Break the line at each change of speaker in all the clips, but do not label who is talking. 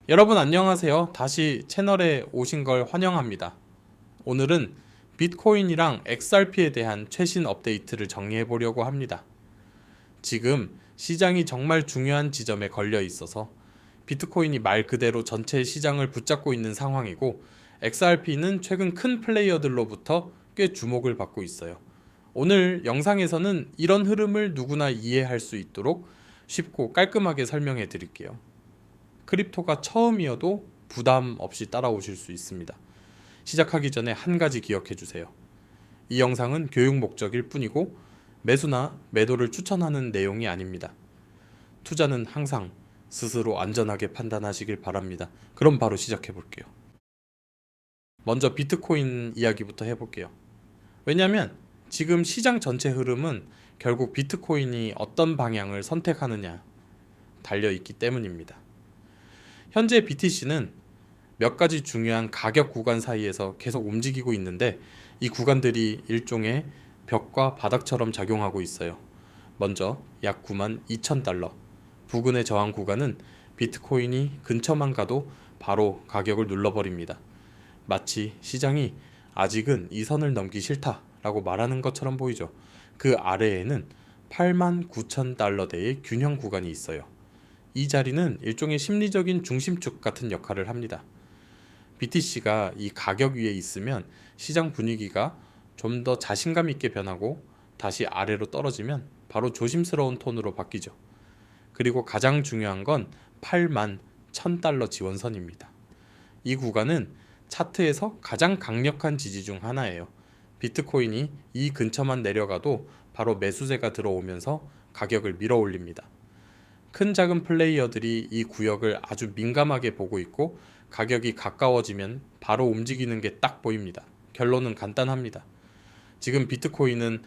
여러분 안녕하세요. 다시 채널에 오신 걸 환영합니다. 오늘은 비트코인이랑 XRP에 대한 최신 업데이트를 정리해 보려고 합니다. 지금 시장이 정말 중요한 지점에 걸려 있어서 비트코인이 말 그대로 전체 시장을 붙잡고 있는 상황이고 XRP는 최근 큰 플레이어들로부터 꽤 주목을 받고 있어요. 오늘 영상에서는 이런 흐름을 누구나 이해할 수 있도록 쉽고 깔끔하게 설명해 드릴게요. 크립토가 처음이어도 부담 없이 따라오실 수 있습니다. 시작하기 전에 한 가지 기억해 주세요. 이 영상은 교육 목적일 뿐이고 매수나 매도를 추천하는 내용이 아닙니다. 투자는 항상 스스로 안전하게 판단하시길 바랍니다. 그럼 바로 시작해 볼게요. 먼저 비트코인 이야기부터 해볼게요. 왜냐하면 지금 시장 전체 흐름은 결국 비트코인이 어떤 방향을 선택하느냐 달려 있기 때문입니다. 현재 BTC는 몇 가지 중요한 가격 구간 사이에서 계속 움직이고 있는데 이 구간들이 일종의 벽과 바닥처럼 작용하고 있어요. 먼저 약 92,000달러 부근의 저항 구간은 비트코인이 근처만 가도 바로 가격을 눌러버립니다. 마치 시장이 아직은 이 선을 넘기 싫다라고 말하는 것처럼 보이죠. 그 아래에는 89,000달러대의 균형 구간이 있어요. 이 자리는 일종의 심리적인 중심축 같은 역할을 합니다. BTC가 이 가격 위에 있으면 시장 분위기가 좀 더 자신감 있게 변하고 다시 아래로 떨어지면 바로 조심스러운 톤으로 바뀌죠. 그리고 가장 중요한 건 81,000달러 지원선입니다. 이 구간은 차트에서 가장 강력한 지지 중 하나예요. 비트코인이 이 근처만 내려가도 바로 매수세가 들어오면서 가격을 밀어 올립니다. 큰 작은 플레이어들이 이 구역을 아주 민감하게 보고 있고 가격이 가까워지면 바로 움직이는 게 딱 보입니다. 결론은 간단합니다. 지금 비트코인은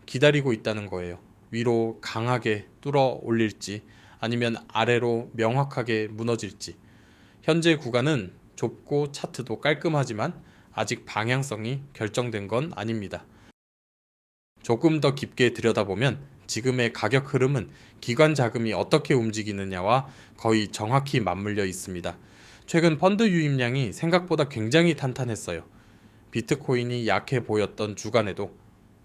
기다리고 있다는 거예요. 위로 강하게 뚫어 올릴지 아니면 아래로 명확하게 무너질지. 현재 구간은 좁고 차트도 깔끔하지만 아직 방향성이 결정된 건 아닙니다. 조금 더 깊게 들여다보면 지금의 가격 흐름은 기관 자금이 어떻게 움직이느냐와 거의 정확히 맞물려 있습니다. 최근 펀드 유입량이 생각보다 굉장히 탄탄했어요. 비트코인이 약해 보였던 주간에도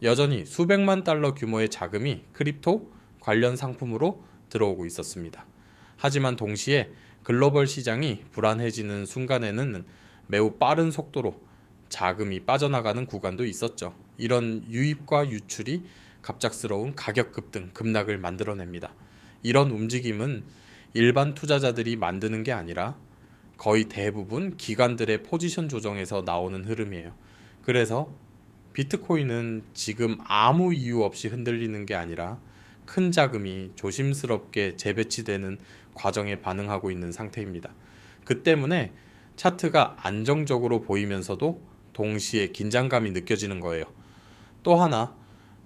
여전히 수백만 달러 규모의 자금이 크립토 관련 상품으로 들어오고 있었습니다. 하지만 동시에 글로벌 시장이 불안해지는 순간에는 매우 빠른 속도로 자금이 빠져나가는 구간도 있었죠. 이런 유입과 유출이 갑작스러운 가격 급등, 급락을 만들어냅니다. 이런 움직임은 일반 투자자들이 만드는 게 아니라 거의 대부분 기관들의 포지션 조정에서 나오는 흐름이에요. 그래서 비트코인은 지금 아무 이유 없이 흔들리는 게 아니라 큰 자금이 조심스럽게 재배치되는 과정에 반응하고 있는 상태입니다. 그 때문에 차트가 안정적으로 보이면서도 동시에 긴장감이 느껴지는 거예요. 또 하나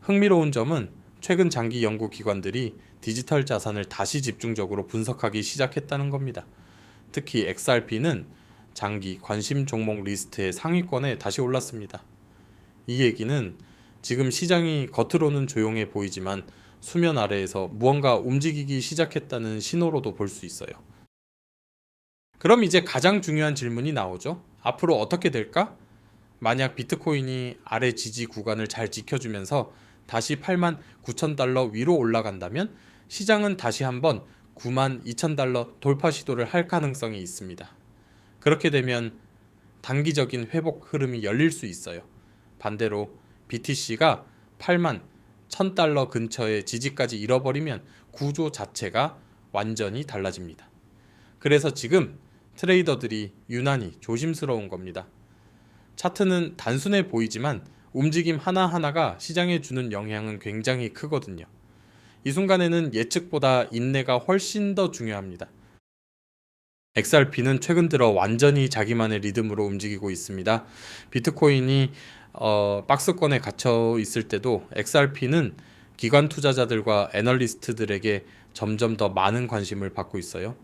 흥미로운 점은 최근 장기 연구 기관들이 디지털 자산을 다시 집중적으로 분석하기 시작했다는 겁니다. 특히 XRP는 장기 관심 종목 리스트의 상위권에 다시 올랐습니다. 이 얘기는 지금 시장이 겉으로는 조용해 보이지만 수면 아래에서 무언가 움직이기 시작했다는 신호로도 볼 수 있어요. 그럼 이제 가장 중요한 질문이 나오죠. 앞으로 어떻게 될까? 만약 비트코인이 아래 지지 구간을 잘 지켜주면서 다시 89,000달러 위로 올라간다면 시장은 다시 한번 92,000달러 돌파 시도를 할 가능성이 있습니다. 그렇게 되면 단기적인 회복 흐름이 열릴 수 있어요. 반대로 BTC가 81,000달러 근처의 지지까지 잃어버리면 구조 자체가 완전히 달라집니다. 그래서 지금 트레이더들이 유난히 조심스러운 겁니다. 차트는 단순해 보이지만 움직임 하나하나가 시장에 주는 영향은 굉장히 크거든요. 이 순간에는 예측보다 인내가 훨씬 더 중요합니다. XRP는 최근 들어 완전히 자기만의 리듬으로 움직이고 있습니다. 비트코인이 박스권에 갇혀 있을 때도 XRP는 기관 투자자들과 애널리스트들에게 점점 더 많은 관심을 받고 있어요.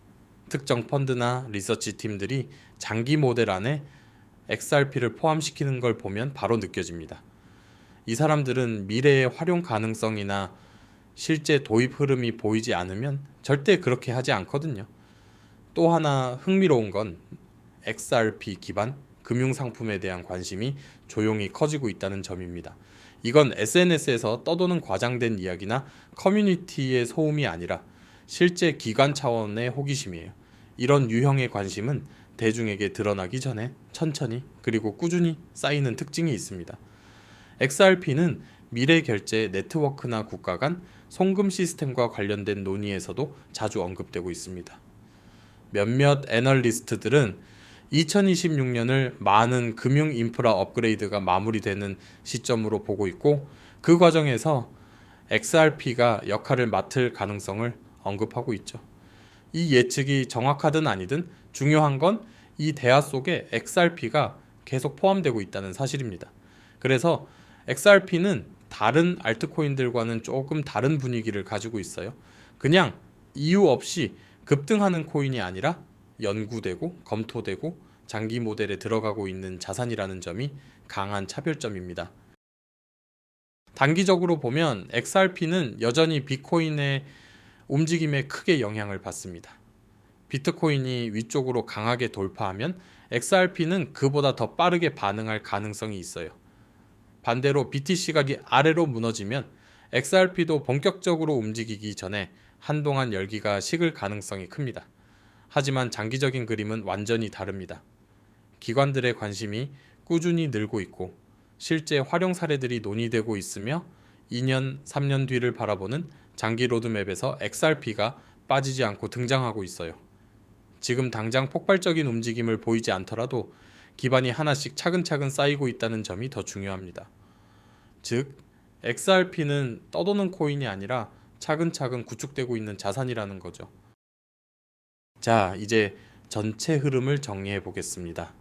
특정 펀드나 리서치 팀들이 장기 모델 안에 XRP를 포함시키는 걸 보면 바로 느껴집니다. 이 사람들은 미래의 활용 가능성이나 실제 도입 흐름이 보이지 않으면 절대 그렇게 하지 않거든요. 또 하나 흥미로운 건 XRP 기반 금융 상품에 대한 관심이 조용히 커지고 있다는 점입니다. 이건 SNS에서 떠도는 과장된 이야기나 커뮤니티의 소음이 아니라 실제 기관 차원의 호기심이에요. 이런 유형의 관심은 대중에게 드러나기 전에 천천히 그리고 꾸준히 쌓이는 특징이 있습니다. XRP는 미래 결제 네트워크나 국가 간 송금 시스템과 관련된 논의에서도 자주 언급되고 있습니다. 몇몇 애널리스트들은 2026년을 많은 금융 인프라 업그레이드가 마무리되는 시점으로 보고 있고, 그 과정에서 XRP가 역할을 맡을 가능성을 언급하고 있죠. 이 예측이 정확하든 아니든 중요한 건 이 대화 속에 XRP가 계속 포함되고 있다는 사실입니다. 그래서 XRP는 다른 알트코인들과는 조금 다른 분위기를 가지고 있어요. 그냥 이유 없이 급등하는 코인이 아니라 연구되고 검토되고 장기 모델에 들어가고 있는 자산이라는 점이 강한 차별점입니다. 단기적으로 보면 XRP는 여전히 비트코인의 움직임에 크게 영향을 받습니다. 비트코인이 위쪽으로 강하게 돌파하면 XRP는 그보다 더 빠르게 반응할 가능성이 있어요. 반대로 BTC가 아래로 무너지면 XRP도 본격적으로 움직이기 전에 한동안 열기가 식을 가능성이 큽니다. 하지만 장기적인 그림은 완전히 다릅니다. 기관들의 관심이 꾸준히 늘고 있고 실제 활용 사례들이 논의되고 있으며 2년, 3년 뒤를 바라보는 장기 로드맵에서 XRP가 빠지지 않고 등장하고 있어요. 지금 당장 폭발적인 움직임을 보이지 않더라도 기반이 하나씩 차근차근 쌓이고 있다는 점이 더 중요합니다. 즉, XRP는 떠도는 코인이 아니라 차근차근 구축되고 있는 자산이라는 거죠. 자, 이제 전체 흐름을 정리해 보겠습니다.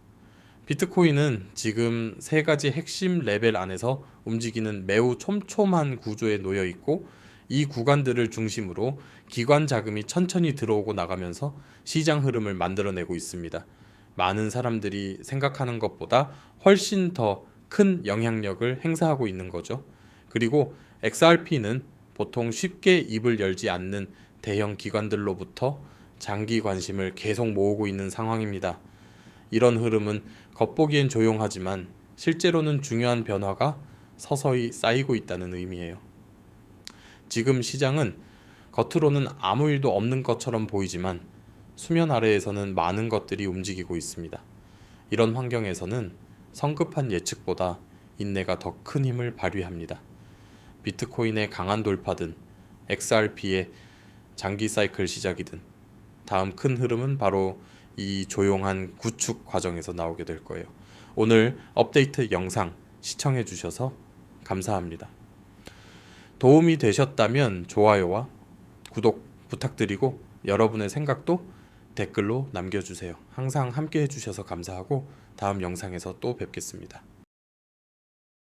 비트코인은 지금 세 가지 핵심 레벨 안에서 움직이는 매우 촘촘한 구조에 놓여 있고, 이 구간들을 중심으로 기관 자금이 천천히 들어오고 나가면서 시장 흐름을 만들어내고 있습니다. 많은 사람들이 생각하는 것보다 훨씬 더 큰 영향력을 행사하고 있는 거죠. 그리고 XRP는 보통 쉽게 입을 열지 않는 대형 기관들로부터 장기 관심을 계속 모으고 있는 상황입니다. 이런 흐름은 겉보기엔 조용하지만 실제로는 중요한 변화가 서서히 쌓이고 있다는 의미예요. 지금 시장은 겉으로는 아무 일도 없는 것처럼 보이지만 수면 아래에서는 많은 것들이 움직이고 있습니다. 이런 환경에서는 성급한 예측보다 인내가 더 큰 힘을 발휘합니다. 비트코인의 강한 돌파든 XRP의 장기 사이클 시작이든 다음 큰 흐름은 바로 이 조용한 구축 과정에서 나오게 될 거예요. 오늘 업데이트 영상 시청해 주셔서 감사합니다. 도움이 되셨다면 좋아요와 구독 부탁드리고 여러분의 생각도 댓글로 남겨주세요. 항상 함께 해주셔서 감사하고 다음 영상에서 또 뵙겠습니다.